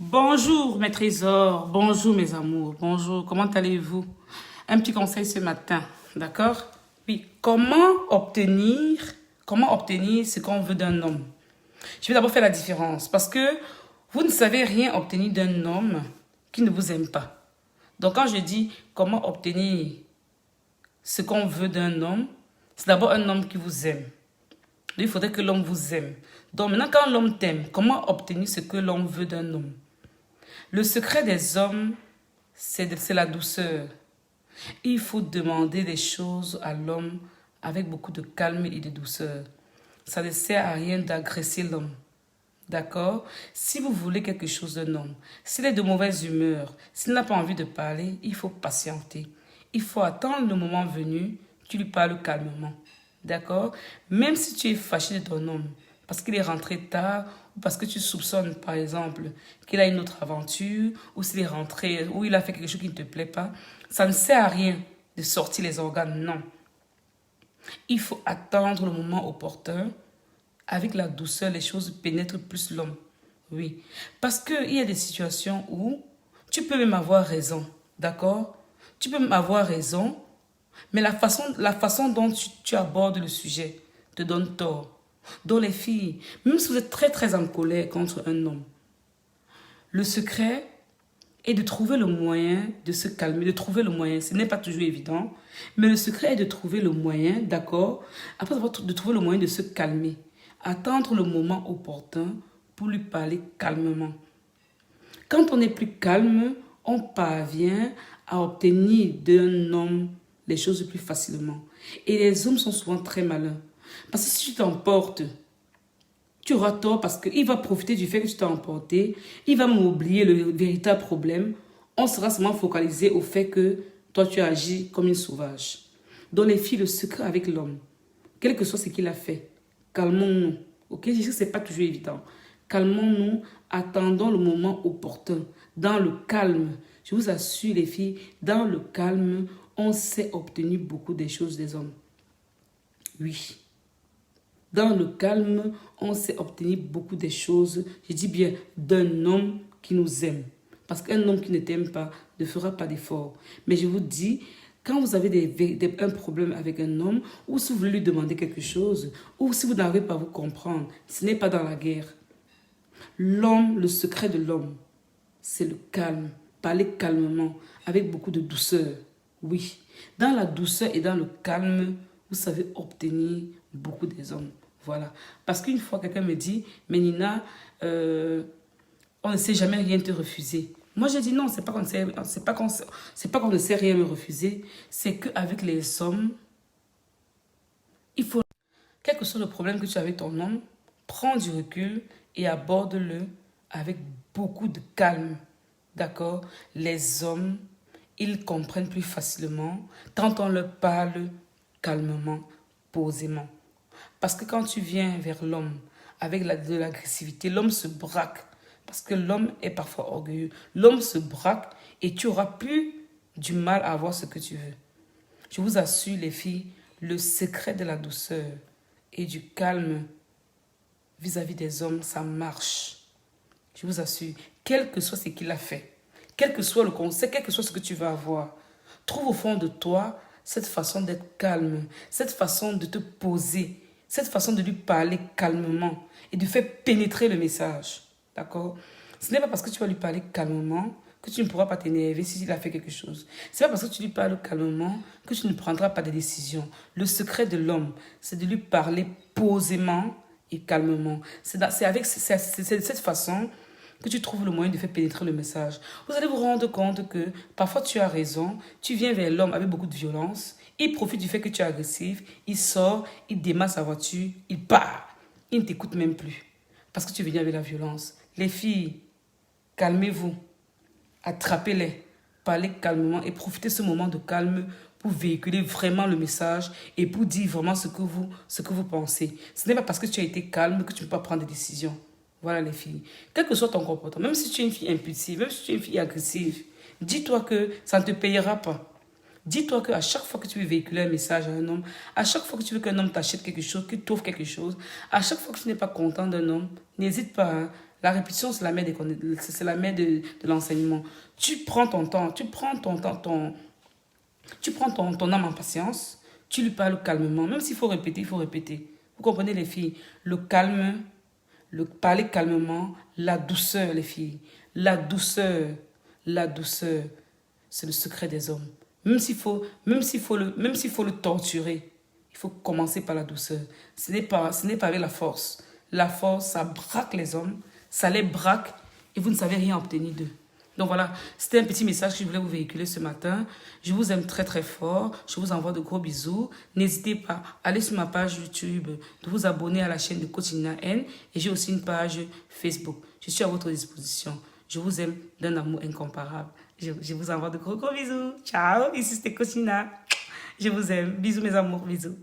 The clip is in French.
Bonjour mes trésors, bonjour mes amours, bonjour, comment allez-vous? Un petit conseil ce matin, d'accord? Oui, comment obtenir ce qu'on veut d'un homme? Je vais d'abord faire la différence parce que vous ne savez rien obtenir d'un homme qui ne vous aime pas. Donc quand je dis comment obtenir ce qu'on veut d'un homme, c'est d'abord un homme qui vous aime. Il faudrait que l'homme vous aime. Donc maintenant quand l'homme t'aime, comment obtenir ce que l'on veut d'un homme? Le secret des hommes, c'est la douceur. Il faut demander des choses à l'homme avec beaucoup de calme et de douceur. Ça ne sert à rien d'agresser l'homme. D'accord? Si vous voulez quelque chose d'un homme, s'il est de mauvaise humeur, s'il n'a pas envie de parler, il faut patienter. Il faut attendre le moment venu, tu lui parles calmement. D'accord? Même si tu es fâché de ton homme, parce qu'il est rentré tard, ou parce que tu soupçonnes, par exemple, qu'il a une autre aventure, ou s'il est rentré, ou il a fait quelque chose qui ne te plaît pas, ça ne sert à rien de sortir les organes, non. Il faut attendre le moment opportun. Avec la douceur, les choses pénètrent plus l'homme. Oui. Parce qu'il y a des situations où tu peux même avoir raison. D'accord? Tu peux même avoir raison, mais la façon dont tu abordes le sujet te donne tort. Donc les filles, même si vous êtes très très en colère contre un homme, le secret est de trouver le moyen de se calmer, de trouver le moyen. Ce n'est pas toujours évident, mais le secret est de trouver le moyen, d'accord? Après avoir de trouver le moyen de se calmer, attendre le moment opportun pour lui parler calmement. Quand on est plus calme, on parvient à obtenir d'un homme les choses plus facilement. Et les hommes sont souvent très malins. Parce que si tu t'emportes, tu auras tort parce qu'il va profiter du fait que tu t'es emporté. Il va m'oublier le véritable problème. On sera seulement focalisé au fait que toi, tu agis comme une sauvage. Donc les filles, le secret avec l'homme, quel que soit ce qu'il a fait, calmons-nous. Ok, je sais que ce n'est pas toujours évident. Calmons-nous, attendons le moment opportun, dans le calme. Je vous assure les filles, dans le calme, on sait obtenir beaucoup des choses des hommes. Oui. Dans le calme, on sait obtenir beaucoup de choses, je dis bien, d'un homme qui nous aime. Parce qu'un homme qui ne t'aime pas ne fera pas d'effort. Mais je vous dis, quand vous avez un problème avec un homme, ou si vous voulez lui demander quelque chose, ou si vous n'arrivez pas à vous comprendre, ce n'est pas dans la guerre. L'homme, le secret de l'homme, c'est le calme. Parler calmement, avec beaucoup de douceur. Oui, dans la douceur et dans le calme, vous savez obtenir beaucoup des hommes. Voilà. Parce qu'une fois, quelqu'un me dit, mais Nina, on ne sait jamais rien te refuser. Moi, je dis non, c'est pas qu'on ne sait rien me refuser. C'est qu'avec les hommes, il faut, quel que soit le problème que tu as avec ton homme, prends du recul et aborde-le avec beaucoup de calme. D'accord? Les hommes, ils comprennent plus facilement quand on leur parle calmement, posément. Parce que quand tu viens vers l'homme avec de l'agressivité, l'homme se braque. Parce que l'homme est parfois orgueilleux. L'homme se braque et tu auras plus du mal à avoir ce que tu veux. Je vous assure les filles, le secret de la douceur et du calme vis-à-vis des hommes, ça marche. Je vous assure, quel que soit ce qu'il a fait, quel que soit le conseil, quel que soit ce que tu vas avoir, trouve au fond de toi cette façon d'être calme, cette façon de te poser, cette façon de lui parler calmement et de faire pénétrer le message. D'accord? Ce n'est pas parce que tu vas lui parler calmement que tu ne pourras pas t'énerver s'il a fait quelque chose. Ce n'est pas parce que tu lui parles calmement que tu ne prendras pas de décision. Le secret de l'homme, c'est de lui parler posément et calmement. C'est de cette façon que tu trouves le moyen de faire pénétrer le message. Vous allez vous rendre compte que parfois tu as raison, tu viens vers l'homme avec beaucoup de violence, il profite du fait que tu es agressif, il sort, il démarre sa voiture, il part. Il ne t'écoute même plus parce que tu es venu avec la violence. Les filles, calmez-vous, attrapez-les, parlez calmement et profitez de ce moment de calme pour véhiculer vraiment le message et pour dire vraiment ce que vous pensez. Ce n'est pas parce que tu as été calme que tu ne peux pas prendre des décisions. Voilà les filles. Quel que soit ton comportement, même si tu es une fille impulsive, même si tu es une fille agressive, dis-toi que ça ne te payera pas. Dis-toi qu'à chaque fois que tu veux véhiculer un message à un homme, à chaque fois que tu veux qu'un homme t'achète quelque chose, qu'il t'offre quelque chose, à chaque fois que tu n'es pas content d'un homme, n'hésite pas, hein. La répétition, c'est la mère, c'est la mère de l'enseignement. Tu prends ton temps, tu prends ton âme en patience, tu lui parles calmement. Même s'il faut répéter, il faut répéter. Vous comprenez les filles? Le calme, le parler calmement, la douceur les filles. La douceur, c'est le secret des hommes. Même s'il faut le torturer, il faut commencer par la douceur. Ce n'est pas avec la force. La force, ça braque les hommes, ça les braque et vous ne savez rien obtenir d'eux. Donc voilà, c'était un petit message que je voulais vous véhiculer ce matin. Je vous aime très très fort. Je vous envoie de gros bisous. N'hésitez pas à aller sur ma page YouTube, de vous abonner à la chaîne de Coach Nina N. Et j'ai aussi une page Facebook. Je suis à votre disposition. Je vous aime d'un amour incomparable. Je vous envoie de gros gros bisous. Ciao, ici c'était Coach Nina. Je vous aime. Bisous mes amours, bisous.